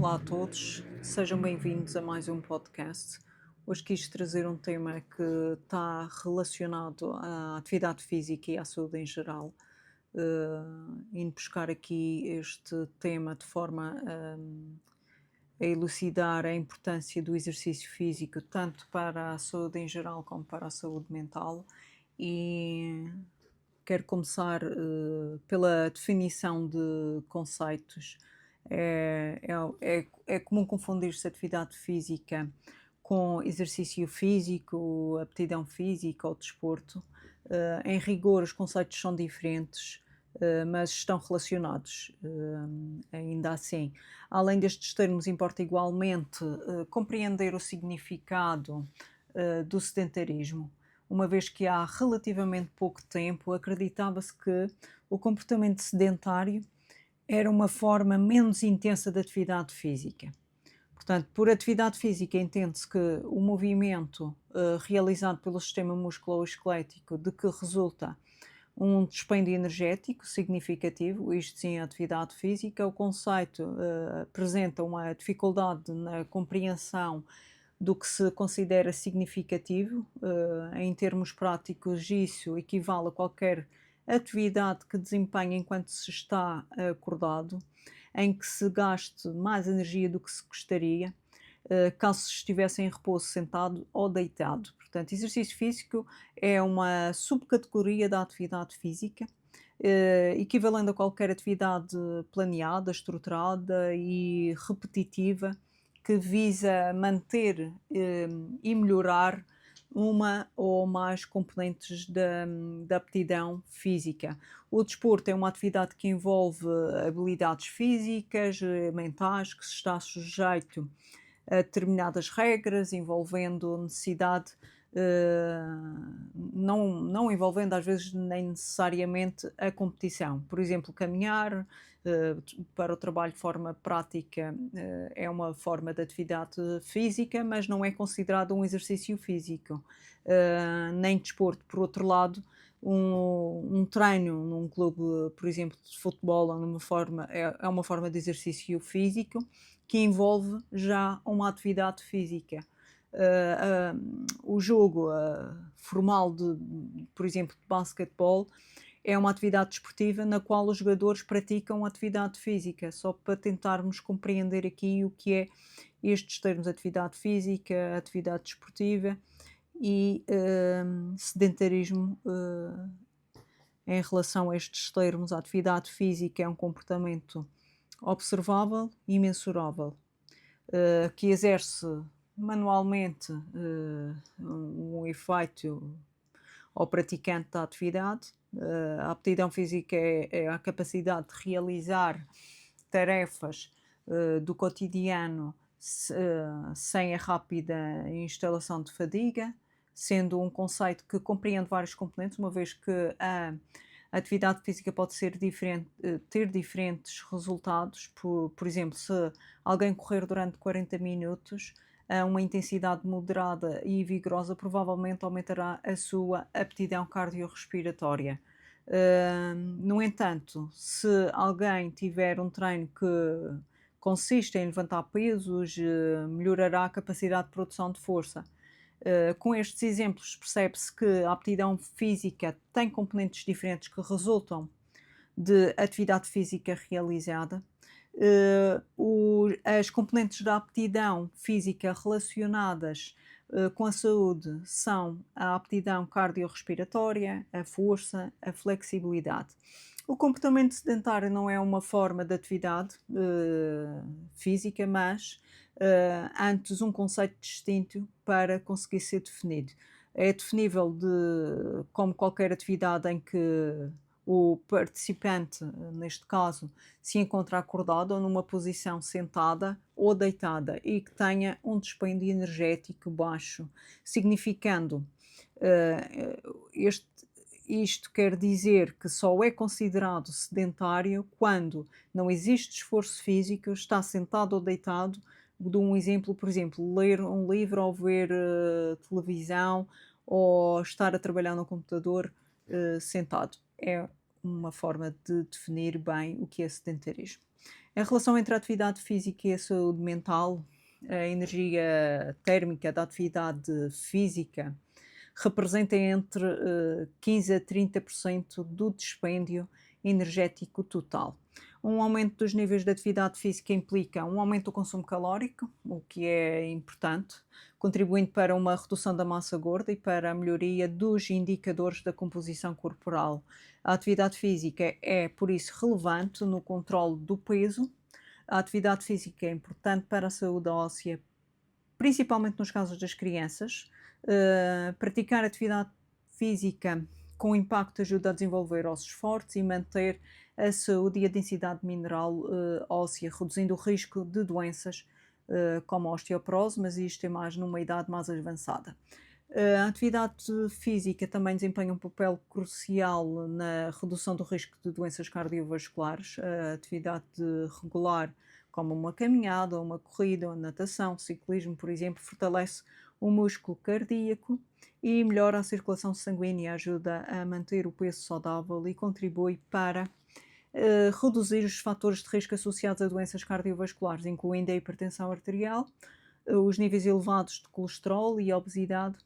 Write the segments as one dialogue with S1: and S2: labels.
S1: Olá a todos, sejam bem-vindos a mais um podcast. Hoje quis trazer um tema que está relacionado à atividade física e à saúde em geral, indo buscar aqui este tema de forma a elucidar a importância do exercício físico, tanto para a saúde em geral como para a saúde mental. E quero começar pela definição de conceitos. É comum confundir-se atividade física com exercício físico, aptidão física ou desporto. Em rigor, os conceitos são diferentes, mas estão relacionados, ainda assim. Além destes termos, importa igualmente compreender o significado do sedentarismo, uma vez que há relativamente pouco tempo acreditava-se que o comportamento sedentário era uma forma menos intensa de atividade física. Portanto, por atividade física entende-se que o movimento realizado pelo sistema musculoesquelético de que resulta um dispêndio energético significativo, isto sim é atividade física. O conceito apresenta uma dificuldade na compreensão do que se considera significativo. Em termos práticos, isso equivale a qualquer atividade que desempenha enquanto se está acordado, em que se gaste mais energia do que se gostaria, caso se estivesse em repouso sentado ou deitado. Portanto, exercício físico é uma subcategoria da atividade física, equivalente a qualquer atividade planeada, estruturada e repetitiva, que visa manter e melhorar uma ou mais componentes da aptidão física. O desporto é uma atividade que envolve habilidades físicas, mentais, que se está sujeito a determinadas regras, envolvendo necessidade, eh, não envolvendo às vezes nem necessariamente a competição. Por exemplo, caminhar para o trabalho de forma prática é uma forma de atividade física, mas não é considerado um exercício físico, nem desporto. Por outro lado, um treino num clube, por exemplo, de futebol, ou é uma forma de exercício físico que envolve já uma atividade física. O jogo formal por exemplo, de basquetebol é uma atividade desportiva na qual os jogadores praticam atividade física, só para tentarmos compreender aqui o que é estes termos: atividade física, atividade desportiva e sedentarismo. Em relação a estes termos, a atividade física é um comportamento observável e mensurável, que exerce manualmente um efeito ao praticante da atividade. A aptidão física é a capacidade de realizar tarefas do cotidiano sem a rápida instalação de fadiga, sendo um conceito que compreende vários componentes, uma vez que a atividade física pode ser diferente, ter diferentes resultados. Por exemplo, se alguém correr durante 40 minutos a uma intensidade moderada e vigorosa, provavelmente aumentará a sua aptidão cardiorrespiratória. No entanto, se alguém tiver um treino que consiste em levantar pesos, melhorará a capacidade de produção de força. Com estes exemplos, percebe-se que a aptidão física tem componentes diferentes que resultam de atividade física realizada. As componentes da aptidão física relacionadas com a saúde são a aptidão cardiorrespiratória, a força, a flexibilidade. O comportamento sedentário não é uma forma de atividade física, mas antes um conceito distinto para conseguir ser definido. É definível como qualquer atividade em que o participante, neste caso, se encontra acordado ou numa posição sentada ou deitada e que tenha um dispêndio energético baixo, significando, eh, este, isto quer dizer que só é considerado sedentário quando não existe esforço físico, está sentado ou deitado. Dou um exemplo, por exemplo, ler um livro ou ver televisão, ou estar a trabalhar no computador sentado. É uma forma de definir bem o que é sedentarismo. A relação entre a atividade física e a saúde mental, a energia térmica da atividade física representa entre 15 a 30% do dispêndio energético total. Um aumento dos níveis de atividade física implica um aumento do consumo calórico, o que é importante, contribuindo para uma redução da massa gorda e para a melhoria dos indicadores da composição corporal. A atividade física é, por isso, relevante no controle do peso. A atividade física é importante para a saúde óssea, principalmente nos casos das crianças. Praticar atividade física com impacto ajuda a desenvolver ossos fortes e manter a saúde e a densidade mineral óssea, reduzindo o risco de doenças como a osteoporose, mas isto é mais numa idade mais avançada. A atividade física também desempenha um papel crucial na redução do risco de doenças cardiovasculares. A atividade regular, como uma caminhada, uma corrida, ou natação, ciclismo, por exemplo, fortalece o músculo cardíaco e melhora a circulação sanguínea, ajuda a manter o peso saudável e contribui para reduzir os fatores de risco associados a doenças cardiovasculares, incluindo a hipertensão arterial, os níveis elevados de colesterol e a obesidade.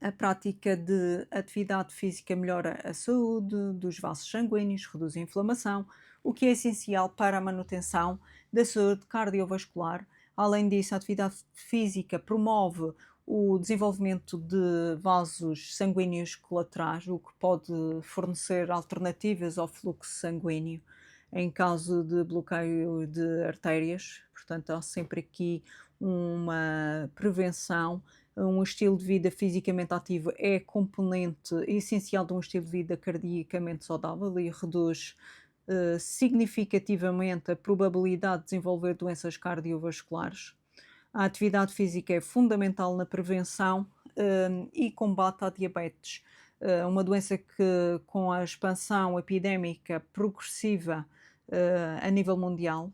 S1: A prática de atividade física melhora a saúde dos vasos sanguíneos, reduz a inflamação, o que é essencial para a manutenção da saúde cardiovascular. Além disso, a atividade física promove o desenvolvimento de vasos sanguíneos colaterais, o que pode fornecer alternativas ao fluxo sanguíneo em caso de bloqueio de artérias. Portanto, há sempre aqui uma prevenção. Um estilo de vida fisicamente ativo é componente essencial de um estilo de vida cardiacamente saudável e reduz significativamente a probabilidade de desenvolver doenças cardiovasculares. A atividade física é fundamental na prevenção e combate à diabetes, uma doença que, com a expansão epidémica progressiva a nível mundial,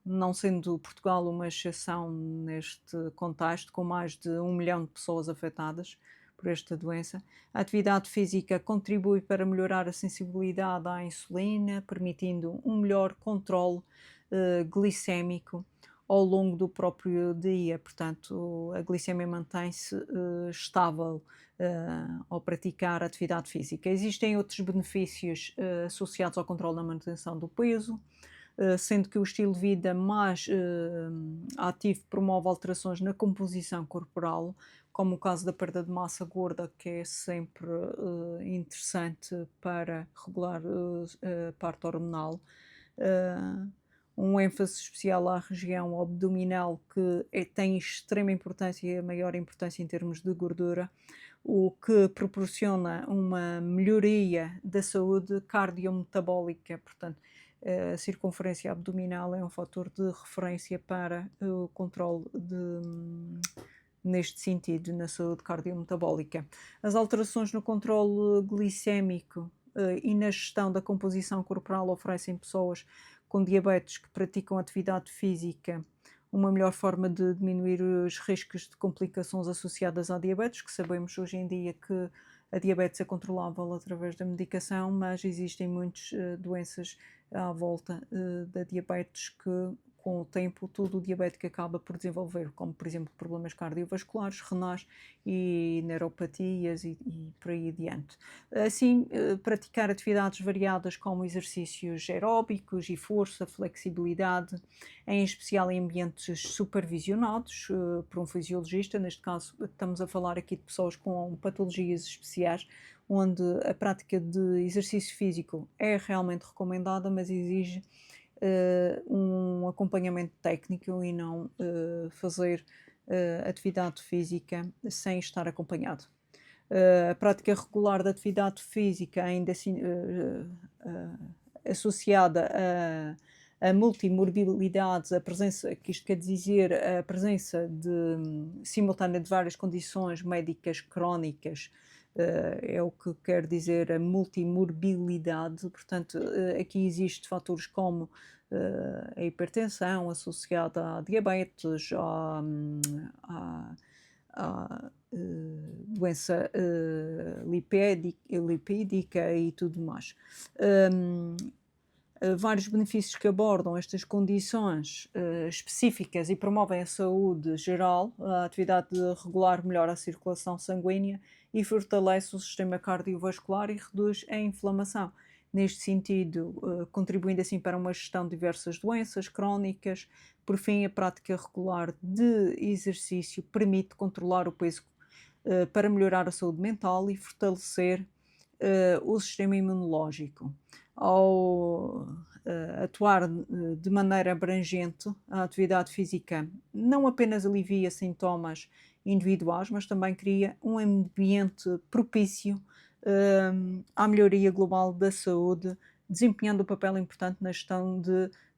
S1: não sendo Portugal uma exceção neste contexto, com mais de 1 milhão de pessoas afetadas por esta doença. A atividade física contribui para melhorar a sensibilidade à insulina, permitindo um melhor controle glicémico ao longo do próprio dia. Portanto, a glicemia mantém-se estável ao praticar atividade física. Existem outros benefícios associados ao controle da manutenção do peso, sendo que o estilo de vida mais ativo promove alterações na composição corporal, como o caso da perda de massa gorda, que é sempre interessante para regular a parte hormonal. Um ênfase especial à região abdominal, que tem extrema importância e a maior importância em termos de gordura, o que proporciona uma melhoria da saúde cardiometabólica. Portanto, a circunferência abdominal é um fator de referência para o controle neste sentido, na saúde cardiometabólica. As alterações no controle glicémico e na gestão da composição corporal oferecem pessoas com diabetes que praticam atividade física uma melhor forma de diminuir os riscos de complicações associadas à diabetes, que sabemos hoje em dia que a diabetes é controlável através da medicação, mas existem muitas doenças à volta da diabetes que, com o tempo, todo o diabético acaba por desenvolver, como, por exemplo, problemas cardiovasculares, renais e neuropatias e por aí adiante. Assim, praticar atividades variadas como exercícios aeróbicos e força, flexibilidade, em especial em ambientes supervisionados por um fisiologista. Neste caso, estamos a falar aqui de pessoas com patologias especiais, onde a prática de exercício físico é realmente recomendada, mas exige um acompanhamento técnico e não fazer atividade física sem estar acompanhado. A prática regular da atividade física, ainda assim associada a multimorbilidades, a presença, que isto quer dizer a presença simultânea de várias condições médicas crónicas, é o que quer dizer a multimorbilidade. Portanto, aqui existem fatores como a hipertensão associada à diabetes, à doença lipídica e tudo mais. vários benefícios que abordam estas condições específicas e promovem a saúde geral. A atividade regular melhora a circulação sanguínea e fortalece o sistema cardiovascular e reduz a inflamação. Neste sentido, contribuindo assim para uma gestão de diversas doenças crónicas. Por fim, a prática regular de exercício permite controlar o peso para melhorar a saúde mental e fortalecer o sistema imunológico. Ao atuar de maneira abrangente, a atividade física não apenas alivia sintomas individuais, mas também cria um ambiente propício à melhoria global da saúde, desempenhando um papel importante na gestão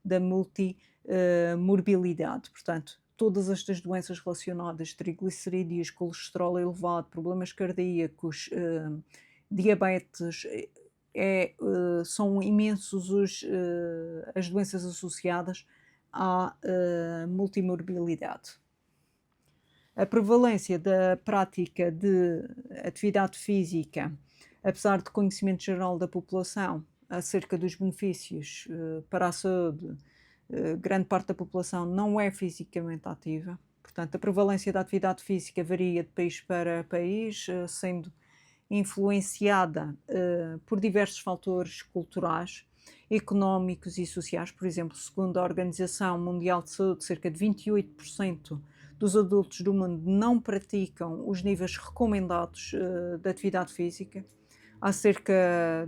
S1: da multimorbilidade. Portanto, todas estas doenças relacionadas, triglicerídeos, colesterol elevado, problemas cardíacos, diabetes, são imensos as doenças associadas à multimorbilidade. A prevalência da prática de atividade física, apesar de conhecimento geral da população acerca dos benefícios para a saúde, grande parte da população não é fisicamente ativa. Portanto, a prevalência da atividade física varia de país para país, sendo influenciada por diversos fatores culturais, económicos e sociais. Por exemplo, segundo a Organização Mundial de Saúde, cerca de 28% dos adultos do mundo não praticam os níveis recomendados de atividade física. Há cerca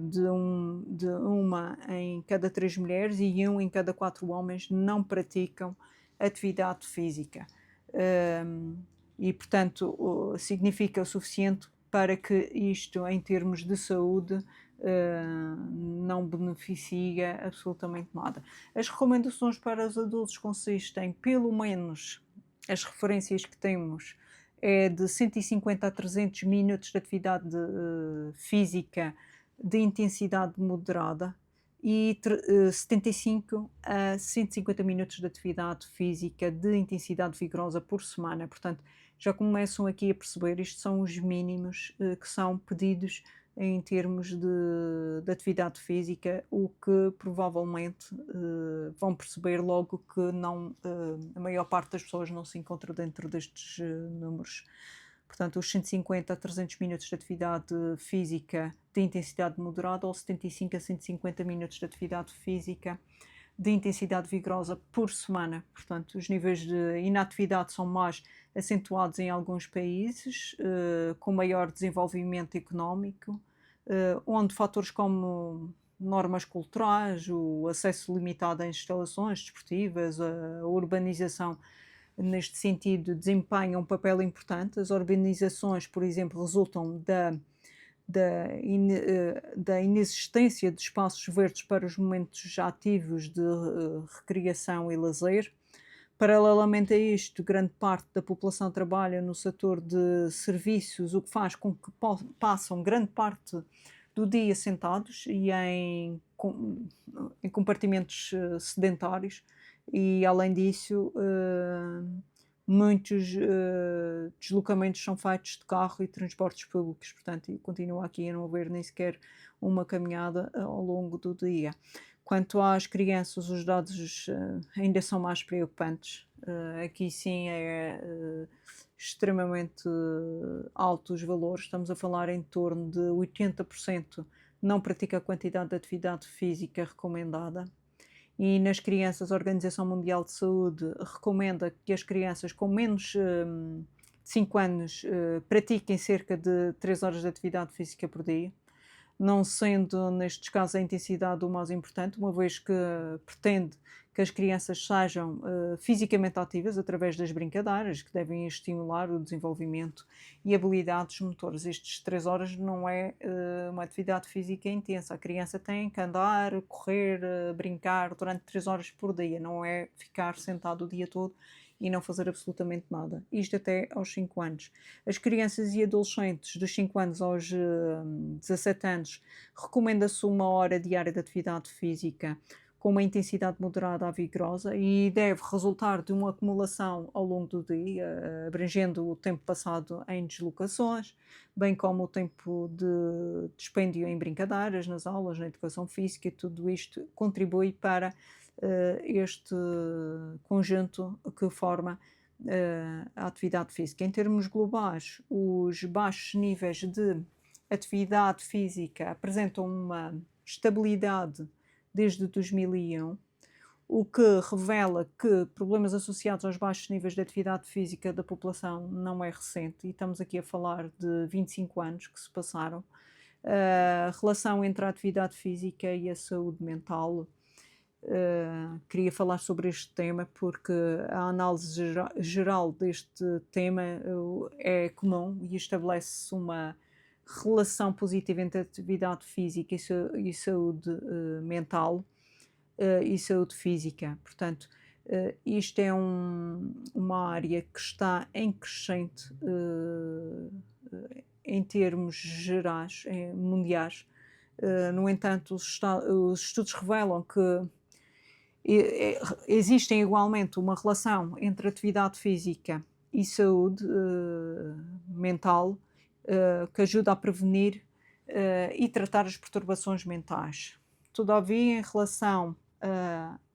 S1: de uma em cada 3 mulheres e um em cada 4 homens não praticam atividade física. E, portanto, significa o suficiente para que isto, em termos de saúde, não beneficia absolutamente nada. As recomendações para os adultos consistem, pelo menos, as referências que temos é de 150 a 300 minutos de atividade física de intensidade moderada e 75 a 150 minutos de atividade física de intensidade vigorosa por semana. Portanto, já começam aqui a perceber, isto são os mínimos que são pedidos em termos de atividade física, o que provavelmente vão perceber logo que não, a maior parte das pessoas não se encontra dentro destes números. Portanto, os 150 a 300 minutos de atividade física de intensidade moderada ou 75 a 150 minutos de atividade física de intensidade vigorosa por semana. Portanto, os níveis de inatividade são mais acentuados em alguns países, com maior desenvolvimento económico, onde fatores como normas culturais, o acesso limitado a instalações desportivas, a urbanização, neste sentido, desempenham um papel importante. As urbanizações, por exemplo, resultam da inexistência de espaços verdes para os momentos ativos de recreação e lazer. Paralelamente a isto, grande parte da população trabalha no setor de serviços, o que faz com que passam grande parte do dia sentados e em compartimentos sedentários e, além disso, muitos deslocamentos são feitos de carro e transportes públicos, portanto, e continua aqui a não haver nem sequer uma caminhada ao longo do dia. Quanto às crianças, os dados ainda são mais preocupantes. Aqui sim é extremamente altos os valores, estamos a falar em torno de 80% não pratica a quantidade de atividade física recomendada. E nas crianças, a Organização Mundial de Saúde recomenda que as crianças com menos de 5 anos pratiquem cerca de 3 horas de atividade física por dia, não sendo nestes casos a intensidade o mais importante, uma vez que pretende que as crianças sejam fisicamente ativas através das brincadeiras, que devem estimular o desenvolvimento e habilidades motoras. Estes 3 horas não é uma atividade física intensa. A criança tem que andar, correr, brincar durante 3 horas por dia, não é ficar sentado o dia todo e não fazer absolutamente nada. Isto até aos 5 anos. As crianças e adolescentes dos 5 anos aos 17 anos recomenda-se 1 hora diária de atividade física, com uma intensidade moderada a vigorosa e deve resultar de uma acumulação ao longo do dia, abrangendo o tempo passado em deslocações, bem como o tempo de dispêndio em brincadeiras, nas aulas, na educação física, e tudo isto contribui para este conjunto que forma a atividade física. Em termos globais, os baixos níveis de atividade física apresentam uma estabilidade desde 2001, o que revela que problemas associados aos baixos níveis de atividade física da população não é recente, e estamos aqui a falar de 25 anos que se passaram. A relação entre a atividade física e a saúde mental. Queria falar sobre este tema porque a análise geral deste tema é comum e estabelece uma relação positiva entre atividade física e saúde mental e saúde física. Portanto, isto é uma área que está em crescente em termos gerais, mundiais. No entanto, os estudos revelam que existem igualmente uma relação entre atividade física e saúde mental que ajuda a prevenir e tratar as perturbações mentais. Todavia, em relação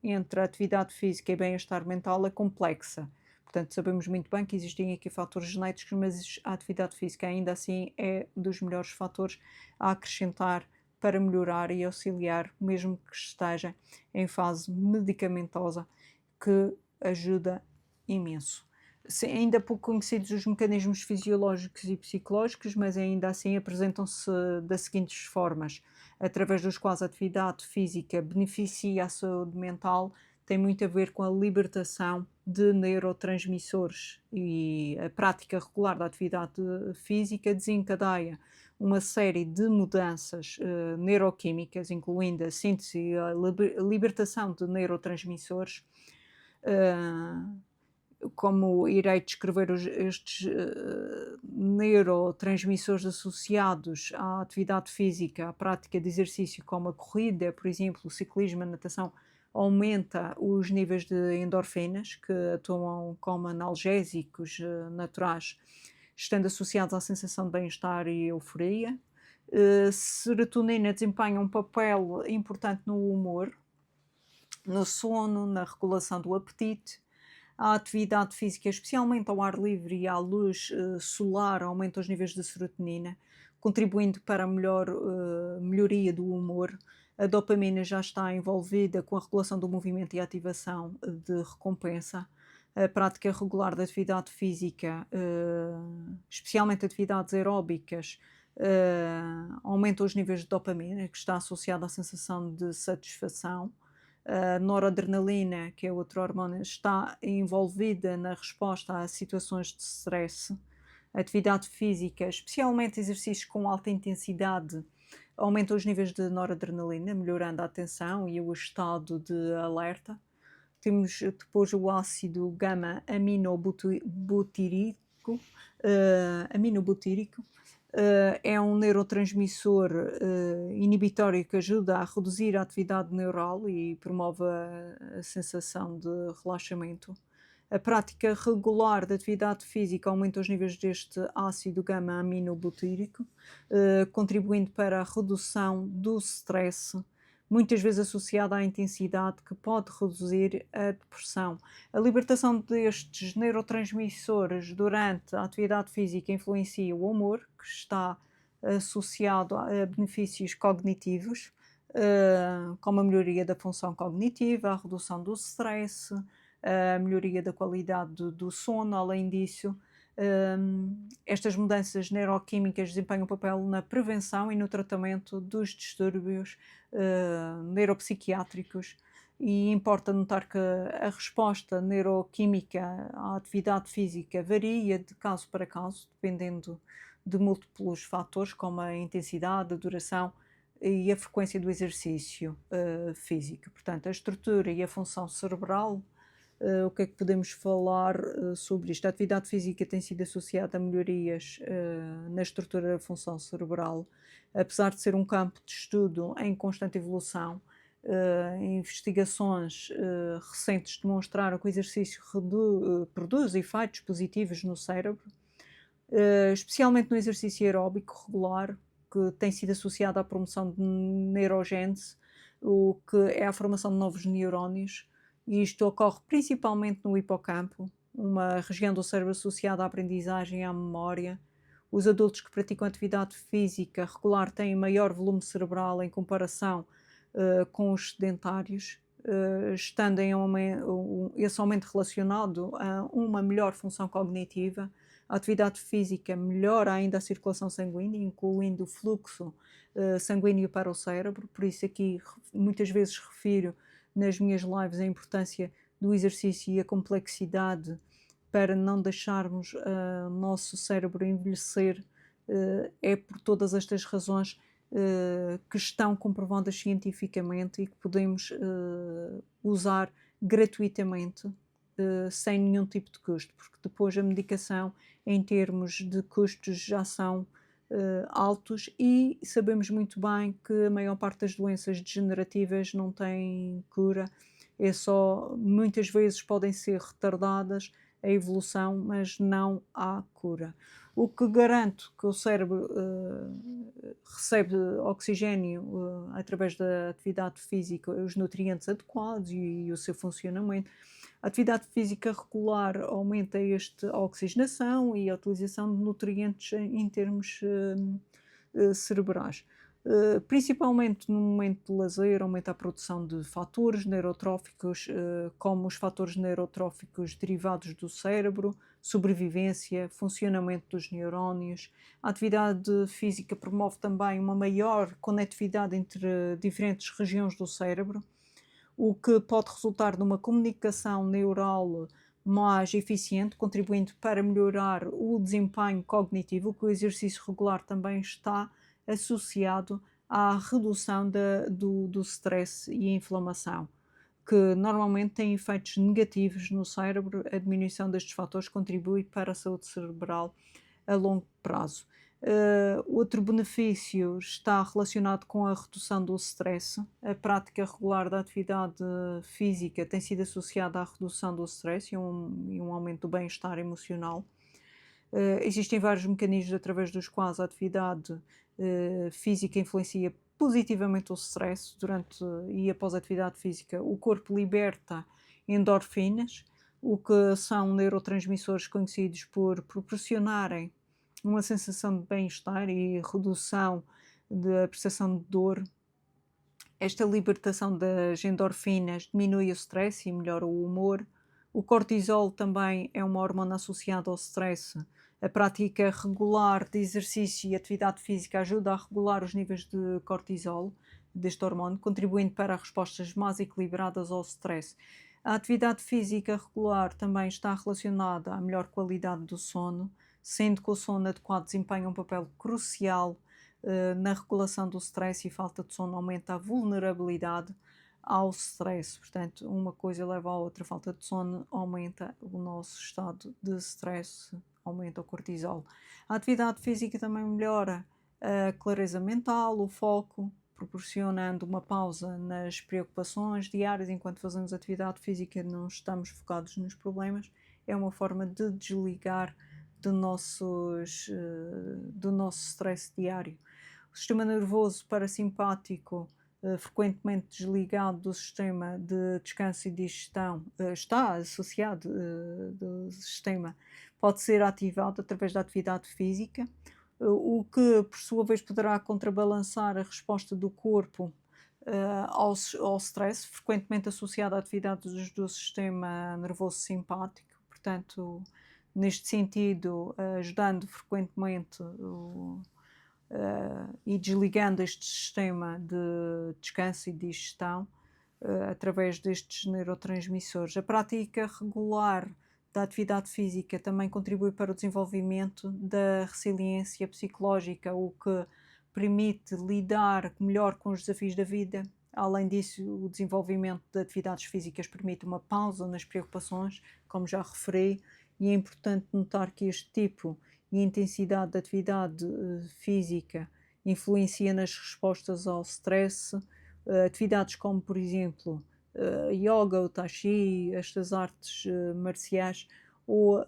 S1: entre a atividade física e bem-estar mental é complexa. Portanto, sabemos muito bem que existem aqui fatores genéticos, mas a atividade física ainda assim é dos melhores fatores a acrescentar para melhorar e auxiliar, mesmo que esteja em fase medicamentosa, que ajuda imenso. Ainda pouco conhecidos os mecanismos fisiológicos e psicológicos, mas ainda assim apresentam-se das seguintes formas, através dos quais a atividade física beneficia a saúde mental, tem muito a ver com a libertação de neurotransmissores, e a prática regular da atividade física desencadeia uma série de mudanças neuroquímicas, incluindo a síntese e a libertação de neurotransmissores, como irei descrever estes neurotransmissores associados à atividade física, à prática de exercício como a corrida, por exemplo, o ciclismo, a natação, aumenta os níveis de endorfinas, que atuam como analgésicos naturais, estando associados à sensação de bem-estar e euforia. Serotonina desempenha um papel importante no humor, no sono, na regulação do apetite. A atividade física, especialmente ao ar livre e à luz solar, aumenta os níveis de serotonina, contribuindo para a melhoria do humor. A dopamina já está envolvida com a regulação do movimento e a ativação de recompensa. A prática regular da atividade física, especialmente atividades aeróbicas, aumenta os níveis de dopamina, que está associada à sensação de satisfação. A noradrenalina, que é outro hormônio, está envolvida na resposta a situações de stress. A atividade física, especialmente exercícios com alta intensidade, aumenta os níveis de noradrenalina, melhorando a atenção e o estado de alerta. Temos depois o ácido gama-aminobutírico. É um neurotransmissor inibitório que ajuda a reduzir a atividade neural e promove a sensação de relaxamento. A prática regular de atividade física aumenta os níveis deste ácido gama-aminobutírico, contribuindo para a redução do stress, muitas vezes associada à intensidade, que pode reduzir a depressão. A libertação destes neurotransmissores durante a atividade física influencia o humor, que está associado a benefícios cognitivos, como a melhoria da função cognitiva, a redução do stress, a melhoria da qualidade do sono. Além disso, estas mudanças neuroquímicas desempenham um papel na prevenção e no tratamento dos distúrbios neuropsiquiátricos, e importa notar que a resposta neuroquímica à atividade física varia de caso para caso, dependendo de múltiplos fatores, como a intensidade, a duração e a frequência do exercício físico. Portanto, a estrutura e a função cerebral. O que é que podemos falar sobre isto? A atividade física tem sido associada a melhorias na estrutura da função cerebral, apesar de ser um campo de estudo em constante evolução. Investigações recentes demonstraram que o exercício produz efeitos positivos no cérebro, especialmente no exercício aeróbico regular, que tem sido associado à promoção de neurogênese, o que é a formação de novos neurónios, e isto ocorre principalmente no hipocampo, uma região do cérebro associada à aprendizagem e à memória. Os adultos que praticam atividade física regular têm maior volume cerebral em comparação com os sedentários, estando esse aumento relacionado a uma melhor função cognitiva. A atividade física melhora ainda a circulação sanguínea, incluindo o fluxo sanguíneo para o cérebro, por isso aqui muitas vezes refiro nas minhas lives a importância do exercício e a complexidade para não deixarmos o nosso cérebro envelhecer. É por todas estas razões que estão comprovadas cientificamente e que podemos usar gratuitamente, sem nenhum tipo de custo, porque depois a medicação, em termos de custos, já são altos, e sabemos muito bem que a maior parte das doenças degenerativas não têm cura, é só, muitas vezes podem ser retardadas a evolução, mas não há cura. O que garante que o cérebro recebe oxigênio através da atividade física, os nutrientes adequados e o seu funcionamento. A atividade física regular aumenta a oxigenação e a utilização de nutrientes em termos cerebrais. Principalmente no momento de lazer, aumenta a produção de fatores neurotróficos, como os fatores neurotróficos derivados do cérebro, sobrevivência, funcionamento dos neurónios. A atividade física promove também uma maior conectividade entre diferentes regiões do cérebro, o que pode resultar numa comunicação neural mais eficiente, contribuindo para melhorar o desempenho cognitivo, que o exercício regular também está associado à redução do stress e inflamação, que normalmente têm efeitos negativos no cérebro. A diminuição destes fatores contribui para a saúde cerebral a longo prazo. Outro benefício está relacionado com a redução do stress. A prática regular da atividade física tem sido associada à redução do stress e um aumento do bem-estar emocional. Existem vários mecanismos através dos quais a atividade física influencia positivamente o stress. Durante e após a atividade física, o corpo liberta endorfinas, o que são neurotransmissores conhecidos por proporcionarem uma sensação de bem-estar e redução da percepção de dor. Esta libertação das endorfinas diminui o stress e melhora o humor. O cortisol também é uma hormona associada ao stress. A prática regular de exercício e atividade física ajuda a regular os níveis de cortisol, deste hormônio, contribuindo para respostas mais equilibradas ao stress. A atividade física regular também está relacionada à melhor qualidade do sono, sendo que o sono adequado desempenha um papel crucial na regulação do stress, e falta de sono aumenta a vulnerabilidade ao stress. Portanto, uma coisa leva à outra. Falta de sono aumenta o nosso estado de stress, aumenta o cortisol. A atividade física também melhora a clareza mental, o foco, proporcionando uma pausa nas preocupações diárias. Enquanto fazemos atividade física, não estamos focados nos problemas. É uma forma de desligar do nosso stress diário. O sistema nervoso parasimpático, frequentemente desligado do sistema de descanso e digestão, está associado do sistema, pode ser ativado através da atividade física, o que por sua vez poderá contrabalançar a resposta do corpo ao stress, frequentemente associado a atividades do sistema nervoso simpático. Portanto, neste sentido, ajudando frequentemente e desligando este sistema de descanso e digestão através destes neurotransmissores. A prática regular da atividade física também contribui para o desenvolvimento da resiliência psicológica, o que permite lidar melhor com os desafios da vida. Além disso, o desenvolvimento de atividades físicas permite uma pausa nas preocupações, como já referi, e é importante notar que este tipo e intensidade de atividade física influencia nas respostas ao stress, atividades como, por exemplo, yoga, o tai chi, estas artes marciais ou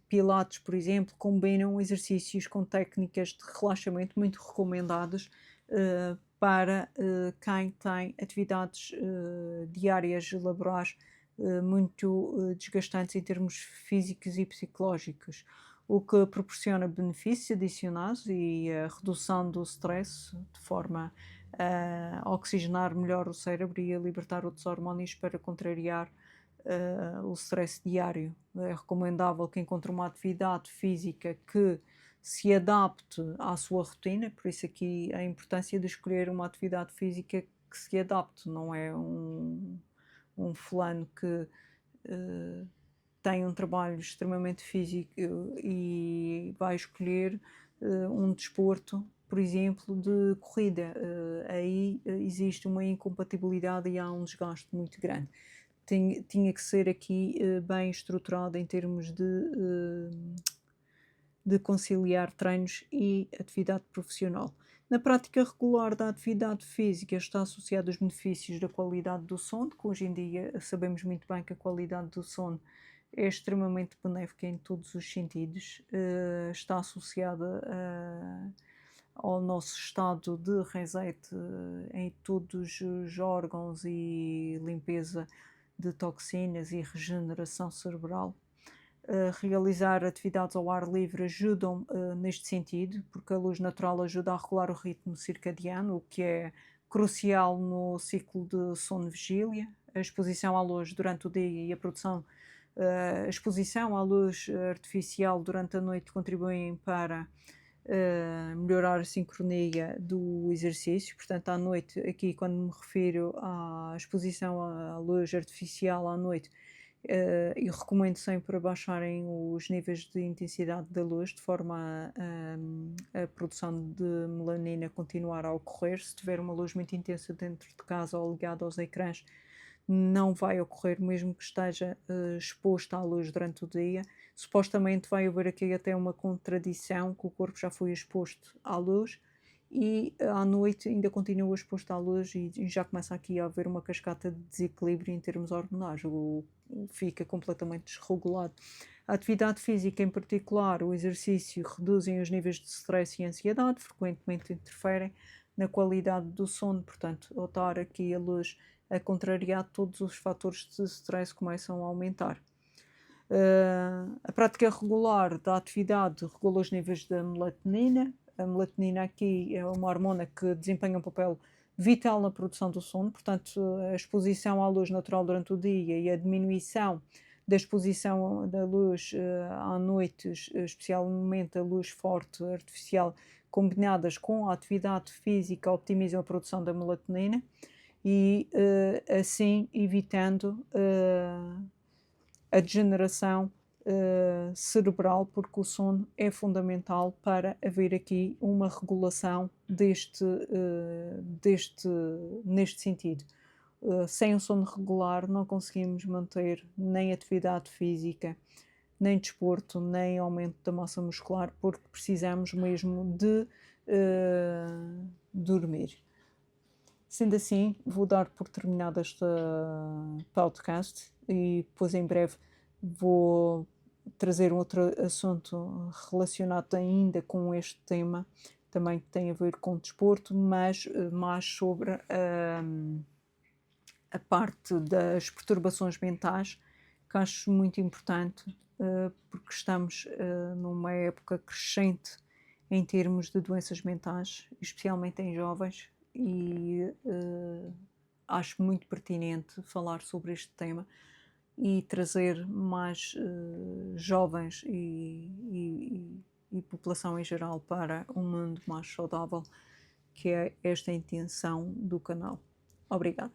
S1: pilates, por exemplo, combinam exercícios com técnicas de relaxamento muito recomendadas para quem tem atividades diárias laborais muito desgastantes em termos físicos e psicológicos, o que proporciona benefícios adicionais e a redução do stress de forma a oxigenar melhor o cérebro e a libertar outros hormônios para contrariar o stress diário. É recomendável que encontre uma atividade física que se adapte à sua rotina, por isso aqui a importância de escolher uma atividade física que se adapte, não é um fulano que eh, tem um trabalho extremamente físico e vai escolher um desporto, por exemplo, de corrida. Aí existe uma incompatibilidade e há um desgaste muito grande. Tinha que ser aqui bem estruturado em termos de conciliar treinos e atividade profissional. Na prática regular da atividade física está associado os benefícios da qualidade do sono, que hoje em dia sabemos muito bem que a qualidade do sono é extremamente benéfica em todos os sentidos, está associada ao nosso estado de reset em todos os órgãos e limpeza de toxinas e regeneração cerebral. Realizar atividades ao ar livre ajudam neste sentido, porque a luz natural ajuda a regular o ritmo circadiano, o que é crucial no ciclo de sono-vigília. A exposição à luz durante o dia e a exposição à luz artificial durante a noite contribuem para melhorar a sincronia do exercício. Portanto, à noite, aqui quando me refiro à exposição à luz artificial à noite, eu recomendo sempre baixarem os níveis de intensidade da luz, de forma a produção de melanina continuar a ocorrer. Se tiver uma luz muito intensa dentro de casa ou ligada aos ecrãs, não vai ocorrer, mesmo que esteja exposto à luz durante o dia. Supostamente vai haver aqui até uma contradição, que o corpo já foi exposto à luz e à noite ainda continua exposto à luz e já começa aqui a haver uma cascata de desequilíbrio em termos hormonais, fica completamente desregulado. A atividade física, em particular, o exercício, reduzem os níveis de stress e ansiedade, frequentemente interferem na qualidade do sono, portanto, ao estar aqui a luz a contrariar, todos os fatores de stress começam a aumentar. A prática regular da atividade regula os níveis da melatonina. A melatonina aqui é uma hormona que desempenha um papel vital na produção do sono, portanto, a exposição à luz natural durante o dia e a diminuição da exposição da luz à noite, especialmente a luz forte artificial, combinadas com a atividade física, optimizam a produção da melatonina e assim evitando a degeneração cerebral, porque o sono é fundamental para haver aqui uma regulação neste sentido. Sem o sono regular não conseguimos manter nem atividade física, nem desporto, nem aumento da massa muscular, porque precisamos mesmo de dormir. Sendo assim, vou dar por terminado este podcast e depois em breve vou trazer um outro assunto relacionado ainda com este tema, também que tem a ver com desporto, mas mais sobre a parte das perturbações mentais, que acho muito importante, porque estamos numa época crescente em termos de doenças mentais, especialmente em jovens, e acho muito pertinente falar sobre este tema e trazer mais jovens e população em geral para um mundo mais saudável, que é esta a intenção do canal. Obrigada.